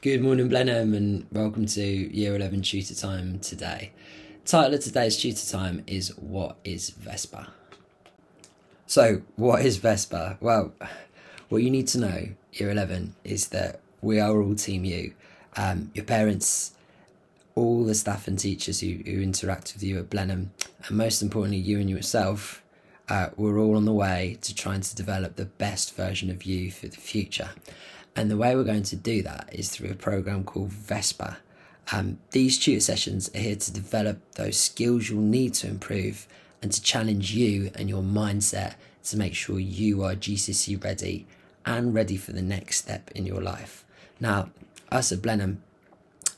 Good morning, Blenheim, and welcome to Year 11 Tutor Time today. Title of today's tutor time is What is Vespa? So, what is Vespa? Well, what you need to know, Year 11, is that we are all Team U. Your parents, all the staff and teachers who interact with you at Blenheim, and most importantly, you and yourself, we're all on the way to trying to develop the best version of you for the future. And the way we're going to do that is through a program called Vespa. These tutor sessions are here to develop those skills you'll need to improve and to challenge you and your mindset to make sure you are GCSE ready and ready for the next step in your life. Now, us at Blenheim,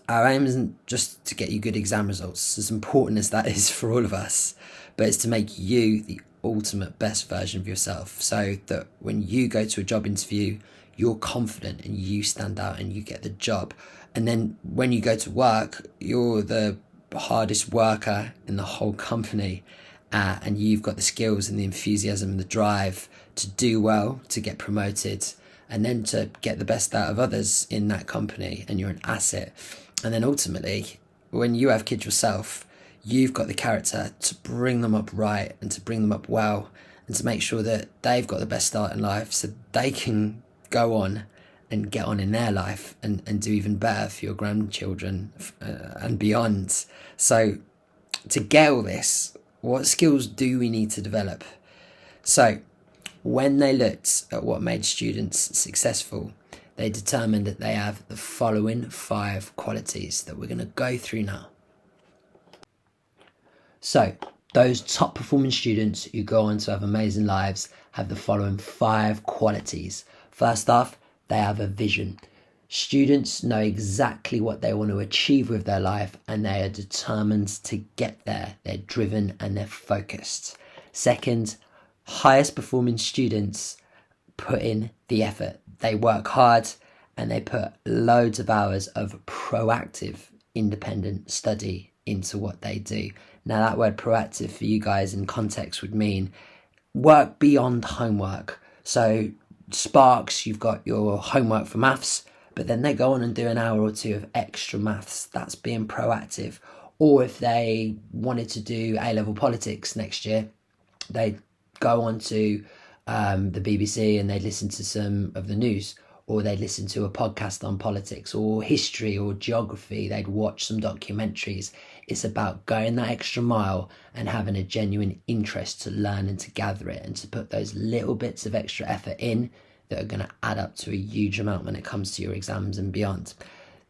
our aim isn't just to get you good exam results, as important as that is for all of us, but it's to make you the ultimate best version of yourself, so that when you go to a job interview, you're confident and you stand out and you get the job. And then when you go to work, you're the hardest worker in the whole company, and you've got the skills and the enthusiasm and the drive to do well, to get promoted, and then to get the best out of others in that company, and you're an asset. And then ultimately, when you have kids yourself, you've got the character to bring them up right and to bring them up well and to make sure that they've got the best start in life so they can go on and get on in their life and do even better for your grandchildren and beyond. So to get all this, what skills do we need to develop? So when they looked at what made students successful, they determined that they have the following 5 qualities that we're going to go through now. So those top performing students who go on to have amazing lives have the following 5 qualities. First off, they have a vision. Students know exactly what they want to achieve with their life and they are determined to get there. They're driven and they're focused. Second, highest performing students put in the effort. They work hard and they put loads of hours of proactive, independent study into what they do. Now that word proactive for you guys in context would mean work beyond homework. So Sparks, you've got your homework for maths, but then they go on and do an hour or 2 of extra maths. That's being proactive. Or if they wanted to do A-level politics next year, they'd go on to the BBC and they'd listen to some of the news, or they'd listen to a podcast on politics or history or geography. They'd watch some documentaries. It's about going that extra mile and having a genuine interest to learn and to gather it and to put those little bits of extra effort in that are going to add up to a huge amount when it comes to your exams and beyond.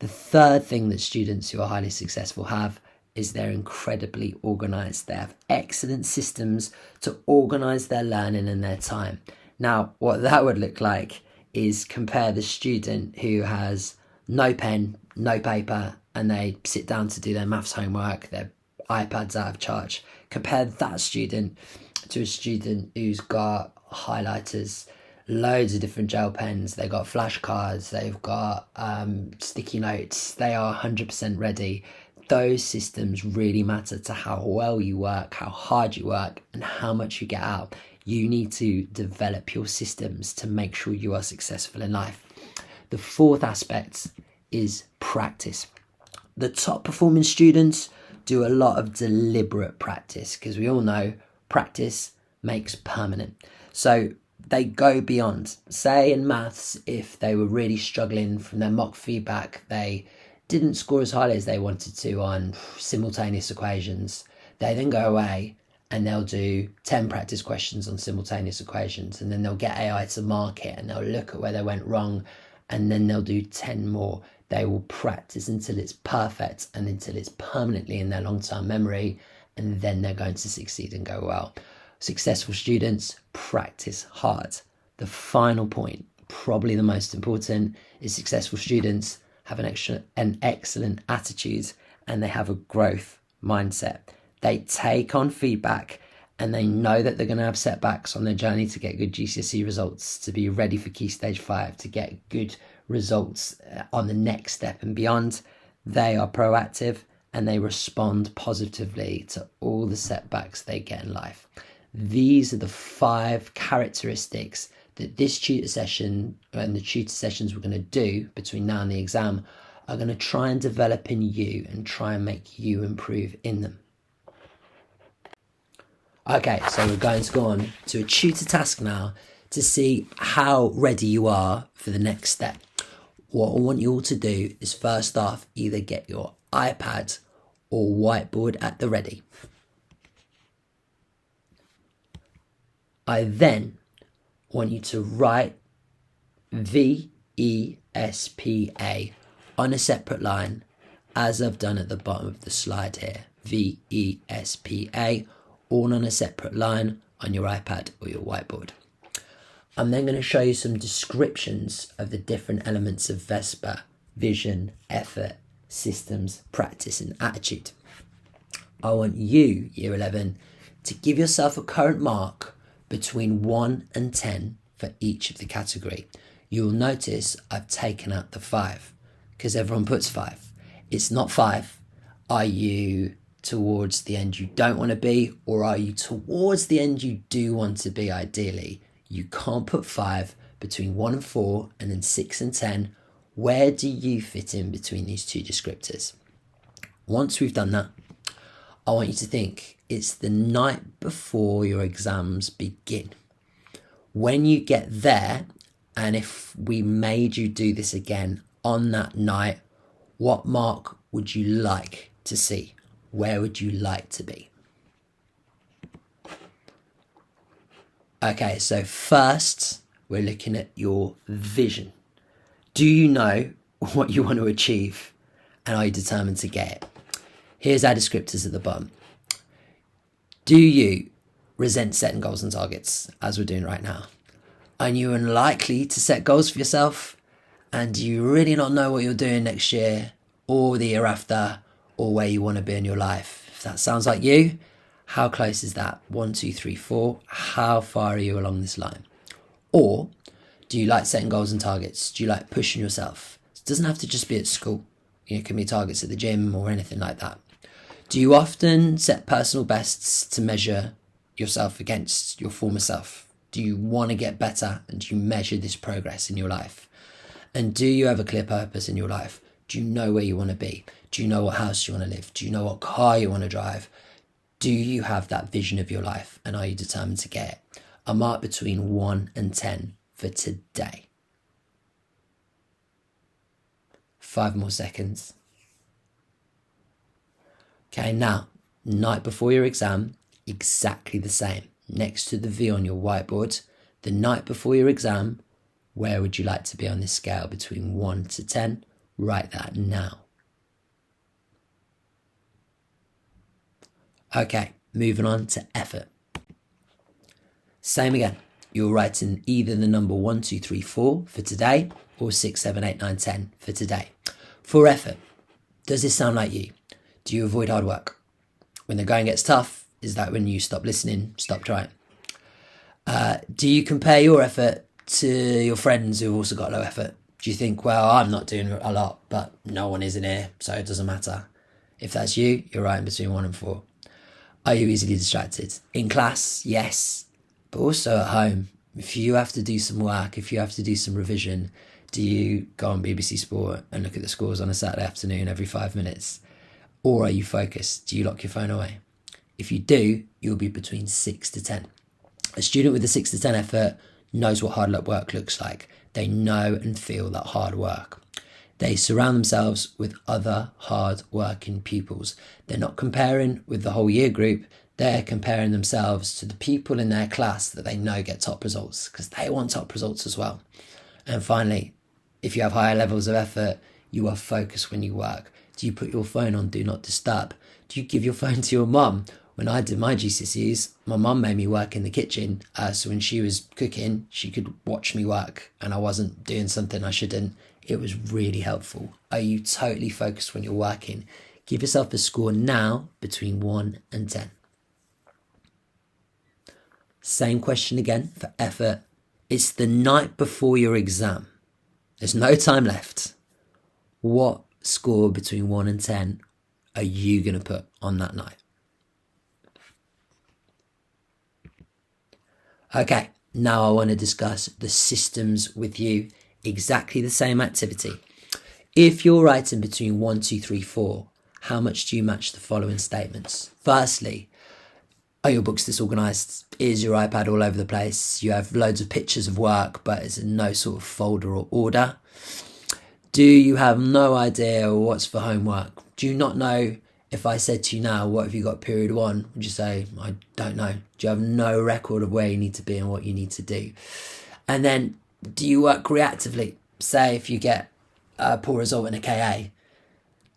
The third thing that students who are highly successful have is they're incredibly organised. They have excellent systems to organise their learning and their time. Now, what that would look like is compare the student who has no pen, no paper, and they sit down to do their maths homework, their iPad's out of charge. Compare that student to a student who's got highlighters, loads of different gel pens, they've got flashcards, they've got sticky notes, they are 100% ready. Those systems really matter to how well you work, how hard you work, and how much you get out. You need to develop your systems to make sure you are successful in life. The fourth aspect is practice. The top performing students do a lot of deliberate practice because we all know practice makes permanent. So they go beyond. Say in maths, if they were really struggling from their mock feedback, they didn't score as highly as they wanted to on simultaneous equations. They then go away and they'll do 10 practice questions on simultaneous equations, and then they'll get AI to mark it and they'll look at where they went wrong, and then they'll do 10 more. They will practice until it's perfect and until it's permanently in their long-term memory, and then they're going to succeed and go well. Successful students practice hard. The final point, probably the most important, is successful students have an excellent attitude and they have a growth mindset. They take on feedback and they know that they're going to have setbacks on their journey to get good GCSE results, to be ready for Key Stage 5, to get good results on the next step and beyond. They are proactive and they respond positively to all the setbacks they get in life. These are the 5 characteristics that this tutor session and the tutor sessions we're going to do between now and the exam are going to try and develop in you and try and make you improve in them. Okay, so we're going to go on to a tutor task now to see how ready you are for the next step. What I want you all to do is first off either get your iPad or whiteboard at the ready. I then want you to write VESPA on a separate line, as I've done at the bottom of the slide here. VESPA, all on a separate line on your iPad or your whiteboard. I'm then going to show you some descriptions of the different elements of Vespa: vision, effort, systems, practice and attitude. I want you, Year 11, to give yourself a current mark between 1 and 10 for each of the category. You'll notice I've taken out the 5 because everyone puts 5. It's not 5. Are you towards the end you don't want to be, or are you towards the end you do want to be ideally? You can't put 5 between 1 and 4 and then 6 and 10. Where do you fit in between these two descriptors? Once we've done that, I want you to think it's the night before your exams begin. When you get there, and if we made you do this again on that night, what mark would you like to see? Where would you like to be? Okay, so first we're looking at your vision. Do you know what you want to achieve, and are you determined to get it? Here's our descriptors at the bottom. Do you resent setting goals and targets, as we're doing right now? Are you unlikely to set goals for yourself? And do you really not know what you're doing next year or the year after, or where you want to be in your life? If that sounds like you, how close is that? 1, 2, 3, 4. How far are you along this line? Or do you like setting goals and targets? Do you like pushing yourself? It doesn't have to just be at school. It can be targets at the gym or anything like that. Do you often set personal bests to measure yourself against your former self? Do you want to get better, and do you measure this progress in your life? And do you have a clear purpose in your life? Do you know where you want to be? Do you know what house you want to live? Do you know what car you want to drive? Do you have that vision of your life, and are you determined to get it? A mark between 1 and 10 for today. 5 more seconds. Okay, now, night before your exam, exactly the same. Next to the V on your whiteboard, the night before your exam, where would you like to be on this scale between 1 to 10? Write that now. Okay, moving on to effort. Same again. You're writing either the number 1, 2, 3, 4 for today, or 6, 7, 8, 9, 10 for today. For effort, does this sound like you? Do you avoid hard work? When the going gets tough, is that when you stop listening, stop trying? Do you compare your effort to your friends who've also got low effort? Do you think, well, I'm not doing a lot, but no one is in here, so it doesn't matter? If that's you, you're right in between 1 and 4. Are you easily distracted? In class, yes, but also at home. If you have to do some work, if you have to do some revision, do you go on BBC Sport and look at the scores on a Saturday afternoon every 5 minutes? Or are you focused? Do you lock your phone away? If you do, you'll be between 6 to 10. A student with a 6 to 10 effort knows what hard work looks like. They know and feel that hard work. They surround themselves with other hard working pupils. They're not comparing with the whole year group. They're comparing themselves to the people in their class that they know get top results, because they want top results as well. And finally, if you have higher levels of effort, you are focused when you work. Do you put your phone on Do Not Disturb? Do you give your phone to your mum? When I did my GCSEs, my mum made me work in the kitchen. So when she was cooking, she could watch me work and I wasn't doing something I shouldn't. It was really helpful. Are you totally focused when you're working? Give yourself a score now between 1 and 10. Same question again for effort. It's the night before your exam. There's no time left. What score between 1 and 10 are you going to put on that night? Okay, Now I want to discuss the systems with you. Exactly the same activity. If you're writing between 1, 2, 3, 4, how much do you match the following statements? Firstly, are your books disorganised? Is your iPad all over the place? You have loads of pictures of work, but it's in no sort of folder or order. Do you have no idea what's for homework? Do you not know, if I said to you now, what have you got period 1? Would you say, I don't know? Do you have no record of where you need to be and what you need to do? And then, do you work reactively? Say if you get a poor result in a KA,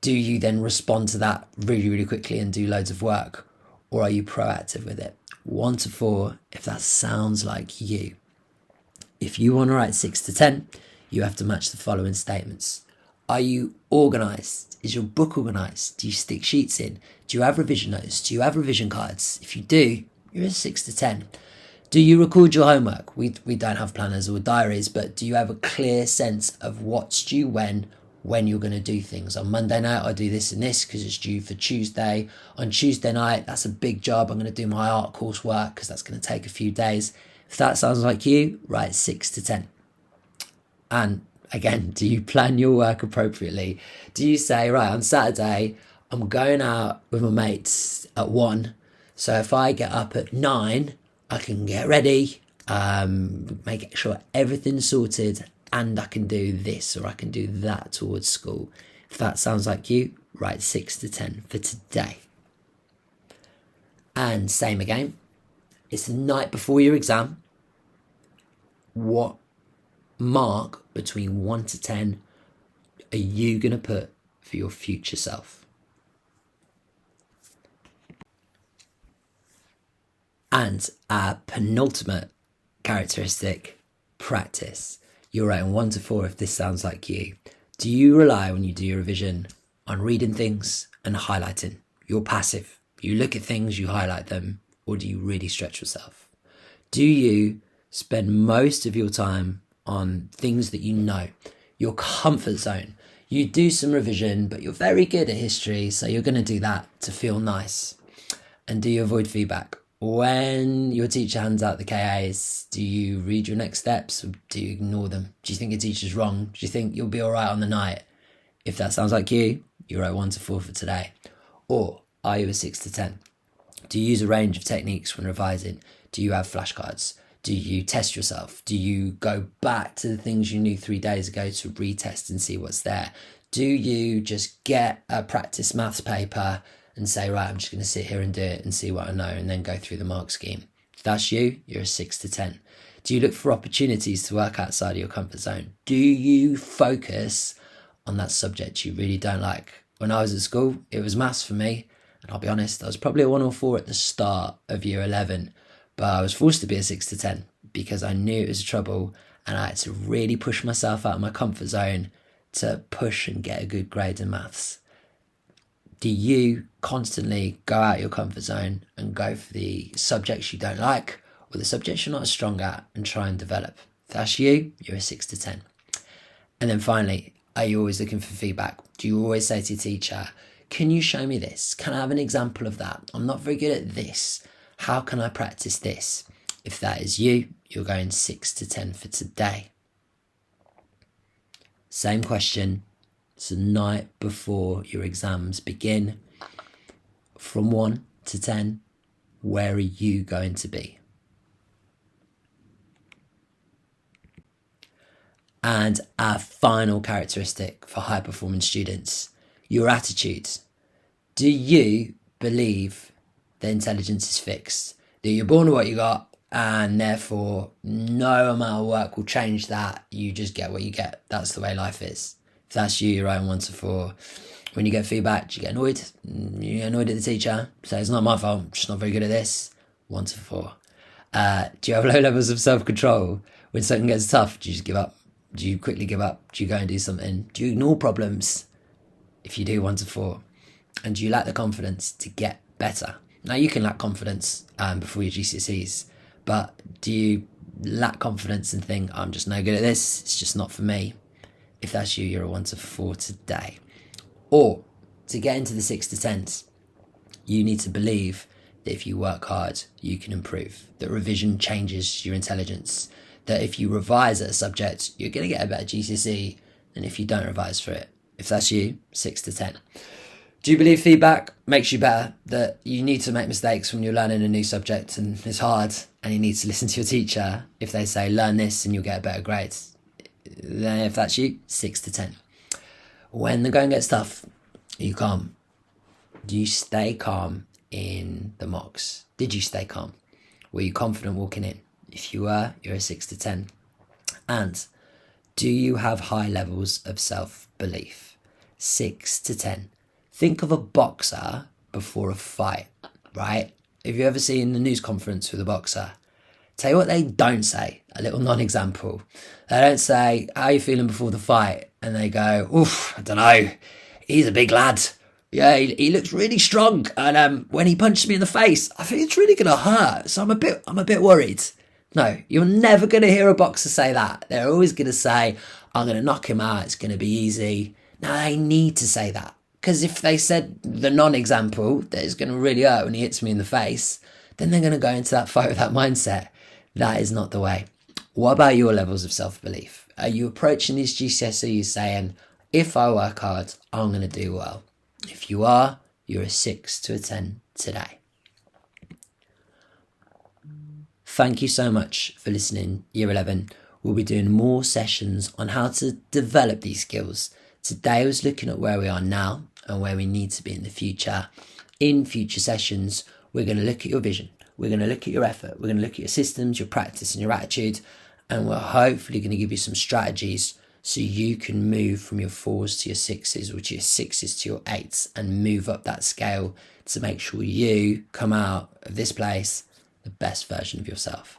do you then respond to that really, really quickly and do loads of work? Or are you proactive with it? 1 to 4, if that sounds like you. If you want to write 6 to 10, you have to match the following statements. Are you organised? Is your book organised? Do you stick sheets in? Do you have revision notes? Do you have revision cards? If you do, you're a 6 to 10. Do you record your homework? We don't have planners or diaries, but do you have a clear sense of what's due when you're going to do things? On Monday night, I do this and this because it's due for Tuesday. On Tuesday night, that's a big job. I'm going to do my art course work because that's going to take a few days. If that sounds like you, write 6 to 10. And again, do you plan your work appropriately? Do you say, right, on Saturday, I'm going out with my mates at 1. So if I get up at 9, I can get ready, make sure everything's sorted, and I can do this or I can do that towards school. If that sounds like you, write 6 to 10 for today. And same again, it's the night before your exam. What mark between 1 to 10 are you going to put for your future self? And our penultimate characteristic, practice. You're writing 1 to 4 if this sounds like you. Do you rely, when you do your revision, on reading things and highlighting? You're passive. You look at things, you highlight them, or do you really stretch yourself? Do you spend most of your time on things that you know, your comfort zone? You do some revision, but you're very good at history, so you're going to do that to feel nice. And do you avoid feedback? When your teacher hands out the KAs, do you read your next steps or do you ignore them? Do you think your teacher's wrong? Do you think you'll be all right on the night? If that sounds like you, you're at 1 to 4 for today. Or are you a 6 to 10? Do you use a range of techniques when revising? Do you have flashcards? Do you test yourself? Do you go back to the things you knew 3 days ago to retest and see what's there? Do you just get a practice maths paper and say, right, I'm just going to sit here and do it and see what I know and then go through the mark scheme? If that's you, you're a 6 to 10. Do you look for opportunities to work outside of your comfort zone? Do you focus on that subject you really don't like? When I was at school, it was maths for me. And I'll be honest, I was probably a 1 or 4 at the start of year 11. But I was forced to be a 6 to 10 because I knew it was trouble and I had to really push myself out of my comfort zone to push and get a good grade in maths. Do you constantly go out your comfort zone and go for the subjects you don't like or the subjects you're not as strong at and try and develop? If that's you, you're a 6 to 10. And then finally, are you always looking for feedback? Do you always say to your teacher, can you show me this? Can I have an example of that? I'm not very good at this. How can I practice this? If that is you, you're going 6 to 10 for today. Same question. It's the night before your exams begin. From 1 to 10, where are you going to be? And our final characteristic for high-performing students, your attitude. Do you believe that intelligence is fixed? That you're born with what you got and therefore no amount of work will change that? You just get what you get. That's the way life is. If that's you, you're writing 1 to 4. When you get feedback, do you get annoyed? You get annoyed at the teacher? Say, it's not my fault, I'm just not very good at this. 1 to 4. Do you have low levels of self-control? When something gets tough, do you just give up? Do you quickly give up? Do you go and do something? Do you ignore problems? If you do, 1 to 4. And do you lack the confidence to get better? Now, you can lack confidence before your GCSEs, but do you lack confidence and think, I'm just no good at this, it's just not for me? If that's you, you're a 1 to 4 today. Or, to get into the 6 to 10s, you need to believe that if you work hard, you can improve, that revision changes your intelligence, that if you revise at a subject, you're going to get a better GCSE than if you don't revise for it. If that's you, 6 to 10. Do you believe feedback makes you better? That you need to make mistakes when you're learning a new subject and it's hard, and you need to listen to your teacher if they say learn this and you'll get a better grade? Then if that's you, 6 to 10. When the going gets tough, are you calm? Do you stay calm in the mocks? Did you stay calm? Were you confident walking in? If you were, you're a 6 to 10. And do you have high levels of self-belief? 6 to 10. Think of a boxer before a fight, right? Have you ever seen the news conference with a boxer? Tell you what they don't say, a little non-example. They don't say, how are you feeling before the fight? And they go, oof, I don't know. He's a big lad. Yeah, he looks really strong. And when he punches me in the face, I think it's really going to hurt. So I'm a bit worried. No, you're never going to hear a boxer say that. They're always going to say, I'm going to knock him out. It's going to be easy. Now they need to say that. Because if they said the non-example, that it's going to really hurt when he hits me in the face, then they're going to go into that fight with that mindset. That is not the way. What about your levels of self-belief? Are you approaching these GCSEs saying, if I work hard, I'm going to do well? If you are, you're a 6 to a 10 today. Thank you so much for listening, Year 11. We'll be doing more sessions on how to develop these skills. Today I was looking at where we are now and where we need to be in the future. In future sessions, we're going to look at your vision. We're going to look at your effort. We're going to look at your systems, your practice and your attitude. And we're hopefully going to give you some strategies so you can move from your 4s to your 6s, or to your 6s to your 8s, and move up that scale to make sure you come out of this place the best version of yourself.